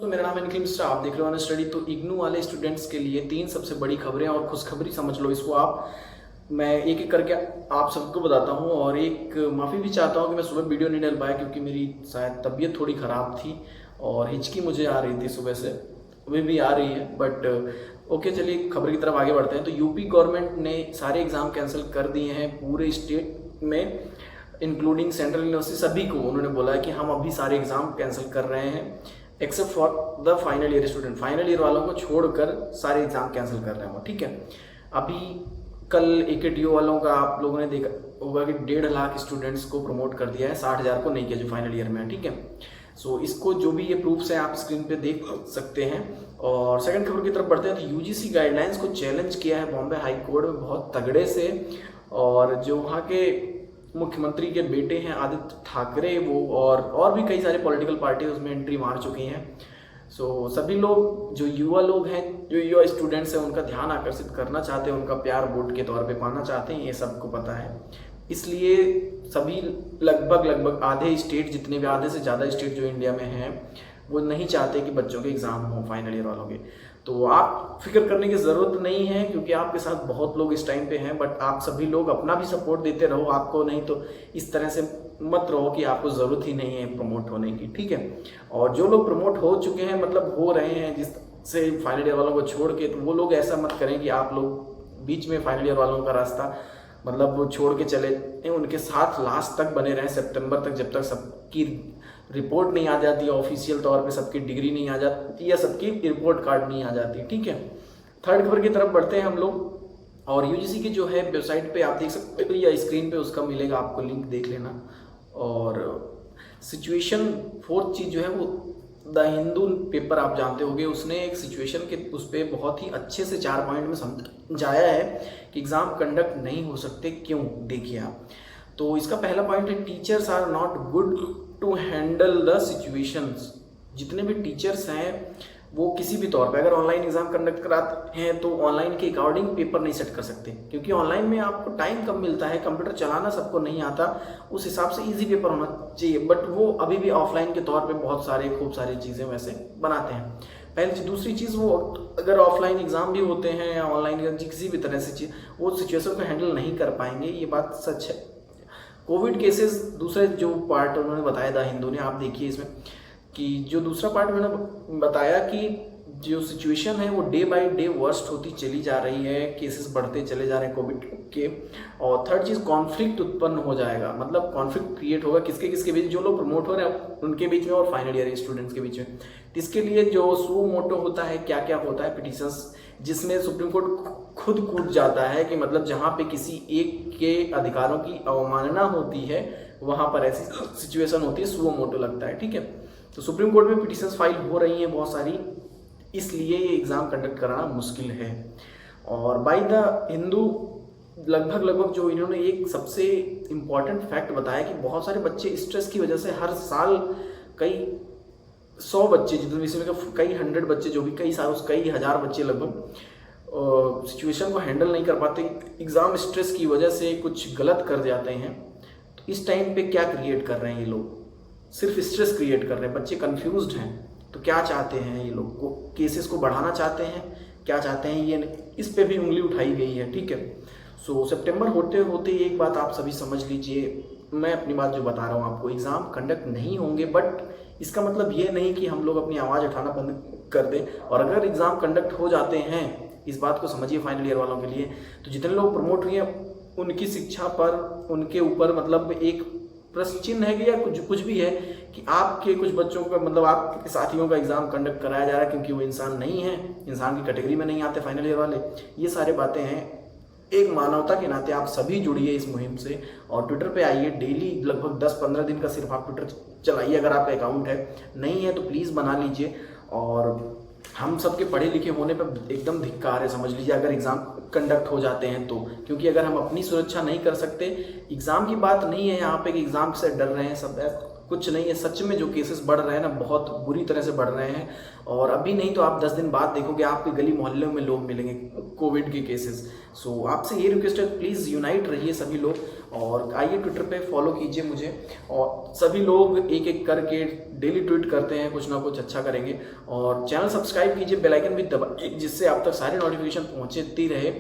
तो मेरा नाम है निखिल मिश्रा, आप देख रहे हो ऑन स्टडी। तो इग्नू वाले स्टूडेंट्स के लिए 3 सबसे बड़ी खबरें और खुशखबरी समझ लो इसको आप। मैं एक एक करके आप सबको बताता हूँ और एक माफ़ी भी चाहता हूँ कि मैं सुबह वीडियो नहीं डाल पाया क्योंकि मेरी शायद तबीयत थोड़ी ख़राब थी और हिचकी मुझे आ रही थी सुबह से, अभी भी आ रही है। बट ओके, चलिए खबर की तरफ आगे बढ़ते हैं। तो यूपी गवर्नमेंट ने सारे एग्ज़ाम कैंसिल कर दिए हैं पूरे स्टेट में, इंक्लूडिंग सेंट्रल यूनिवर्सिटी। सभी को उन्होंने बोला है कि हम अभी सारे एग्ज़ाम कैंसिल कर रहे हैं except for the final year student. Final year वालों को छोड़कर सारे एग्ज़ाम कैंसिल कर रहे हैं वो, ठीक है। अभी कल AKTU वालों का आप लोगों ने देखा होगा कि 1.5 लाख स्टूडेंट्स को प्रमोट कर दिया है, 60,000 को नहीं किया जो फाइनल ईयर में है, ठीक है। सो इसको जो भी ये प्रूफ्स हैं आप स्क्रीन पे देख सकते हैं। और सेकंड खबर की तरफ बढ़ते हैं। तो UGC गाइडलाइंस को चैलेंज किया है बॉम्बे हाई कोर्ट में बहुत तगड़े से, और जो वहाँ के मुख्यमंत्री के बेटे हैं आदित्य ठाकरे, वो और भी कई सारे पॉलिटिकल पार्टी उसमें एंट्री मार चुकी हैं। सो सभी लोग जो युवा लोग हैं, जो युवा स्टूडेंट्स हैं, उनका ध्यान आकर्षित करना चाहते हैं, उनका प्यार वोट के तौर पे पाना चाहते हैं, ये सबको पता है। इसलिए सभी लगभग आधे स्टेट, जितने भी आधे से ज़्यादा स्टेट जो इंडिया में हैं, वो नहीं चाहते कि बच्चों के एग्ज़ाम हो फाइनल ईयर वालों के। तो आप फिक्र करने की ज़रूरत नहीं है क्योंकि आपके साथ बहुत लोग इस टाइम पे हैं। बट आप सभी लोग अपना भी सपोर्ट देते रहो, आपको नहीं तो इस तरह से मत रहो कि आपको ज़रूरत ही नहीं है प्रमोट होने की, ठीक है। और जो लोग प्रमोट हो चुके हैं, मतलब हो रहे हैं जिससे फाइनल ईयर वालों को छोड़ के, तो वो लोग ऐसा मत करें कि आप लोग बीच में फाइनल ईयर वालों का रास्ता मतलब वो छोड़ के चले। उनके साथ लास्ट तक बने रहें, सितंबर तक, जब तक सबकी रिपोर्ट नहीं आ जाती ऑफिशियल तौर पे, सबकी डिग्री नहीं आ जाती या सबकी रिपोर्ट कार्ड नहीं आ जाती, ठीक है। थर्ड खबर की तरफ बढ़ते हैं हम लोग। और UGC की जो है वेबसाइट पे आप देख सकते हो या स्क्रीन पे उसका मिलेगा, आपको लिंक देख लेना। और सिचुएशन फोर्थ चीज़ जो है वो द हिंदू पेपर आप जानते होंगे, उसने एक सिचुएशन के उस पर बहुत ही अच्छे से 4 पॉइंट में समझाया है कि एग्ज़ाम कंडक्ट नहीं हो सकते क्यों। देखिए आप, तो इसका पहला पॉइंट है teachers are not good to handle the situations. जितने भी टीचर्स हैं वो किसी भी तौर पे अगर ऑनलाइन एग्जाम कंडक्ट कराते हैं तो ऑनलाइन के अकॉर्डिंग पेपर नहीं सेट कर सकते, क्योंकि ऑनलाइन में आपको टाइम कम मिलता है, कंप्यूटर चलाना सबको नहीं आता, उस हिसाब से इजी पेपर होना चाहिए। बट वो अभी भी ऑफलाइन के तौर पे बहुत सारे खूब सारी चीज़ें वैसे बनाते हैं। पहली चीज़। दूसरी चीज़, वो अगर ऑफलाइन एग्जाम भी होते हैं या ऑनलाइन किसी भी तरह से चीज़, वो सिचुएशन को हैंडल नहीं कर पाएंगे, ये बात सच है। कोविड केसेस दूसरे जो पार्ट उन्होंने बताया था हिंदू ने, आप देखिए इसमें कि जो दूसरा पार्ट उन्होंने बताया कि जो सिचुएशन है वो डे बाय डे वर्स्ट होती चली जा रही है, केसेस बढ़ते चले जा रहे हैं कोविड के। और थर्ड चीज़, कॉन्फ्लिक्ट उत्पन्न हो जाएगा, मतलब कॉन्फ्लिक्ट क्रिएट होगा किसके किसके बीच, जो लोग प्रमोट हो रहे हैं उनके बीच में और फाइनल ईयर स्टूडेंट्स के बीच में। इसके लिए जो सू मोटो होता है, क्या क्या होता है, पिटीशंस, जिसमें सुप्रीम कोर्ट खुद कूद जाता है कि मतलब जहाँ पे किसी एक के अधिकारों की अवमानना होती है वहाँ पर ऐसी सिचुएशन होती है, सू मोटो लगता है, ठीक है। तो सुप्रीम कोर्ट में पिटीशंस फाइल हो रही हैं बहुत सारी, इसलिए ये एग्ज़ाम कंडक्ट कराना मुश्किल है। और बाय द हिंदू लगभग जो इन्होंने एक सबसे इम्पॉर्टेंट फैक्ट बताया कि बहुत सारे बच्चे स्ट्रेस की वजह से हर साल कई 100 बच्चे, जितने इसमें कई 100 बच्चे, जो भी कई हज़ार बच्चे लगभग सिचुएशन को हैंडल नहीं कर पाते, एग्ज़ाम स्ट्रेस की वजह से कुछ गलत कर जाते हैं। तो इस टाइम पे क्या क्रिएट कर रहे हैं ये लोग, सिर्फ स्ट्रेस क्रिएट कर रहे हैं, बच्चे कंफ्यूज्ड हैं। तो क्या चाहते हैं ये लोग, को केसेस को बढ़ाना चाहते हैं, क्या चाहते हैं, ये इस पे भी उंगली उठाई गई है, ठीक है। सो सितंबर होते होते एक बात आप सभी समझ लीजिए, मैं अपनी बात जो बता रहा हूँ आपको, एग्ज़ाम कंडक्ट नहीं होंगे, बट इसका मतलब ये नहीं कि हम लोग अपनी आवाज़ उठाना बंद कर दें। और अगर एग्ज़ाम कंडक्ट हो जाते हैं, इस बात को समझिए फाइनल ईयर वालों के लिए, तो जितने लोग प्रमोट हुए हैं उनकी शिक्षा पर, उनके ऊपर मतलब एक प्रश्न चिन्ह है कि या कुछ भी है कि आपके कुछ बच्चों का, मतलब आपके साथियों का एग्ज़ाम कंडक्ट कराया जा रहा है क्योंकि वो इंसान नहीं है, इंसान की कैटेगरी में नहीं आते फाइनल ईयर वाले। ये सारे बातें हैं। एक मानवता के नाते आप सभी जुड़िए इस मुहिम से और ट्विटर पे आइए डेली, लगभग 10-15 दिन का सिर्फ आप ट्विटर चलाइए। अगर आपका अकाउंट है, नहीं है तो प्लीज़ बना लीजिए। और हम सबके पढ़े लिखे होने पर एकदम धिक्कार है, समझ लीजिए, अगर एग्ज़ाम कंडक्ट हो जाते हैं तो, क्योंकि अगर हम अपनी सुरक्षा नहीं कर सकते, एग्ज़ाम की बात नहीं है यहाँ पे कि एग्ज़ाम से डर रहे हैं सब, कुछ नहीं है, सच में जो केसेस बढ़ रहे हैं ना बहुत बुरी तरह से बढ़ रहे हैं। और अभी नहीं तो आप 10 दिन बाद देखोगे आपके गली मोहल्लों में लोग मिलेंगे कोविड के केसेस। सो आपसे ये रिक्वेस्ट है, प्लीज़ यूनाइट रहिए सभी लोग, और आइए ट्विटर पे फॉलो कीजिए मुझे। और सभी लोग एक एक करके डेली ट्वीट करते हैं, कुछ ना कुछ अच्छा करेंगे। और चैनल सब्सक्राइब कीजिए, बेल आइकन भी दबाइए जिससे आप तक सारी नोटिफिकेशन पहुँचती रहे।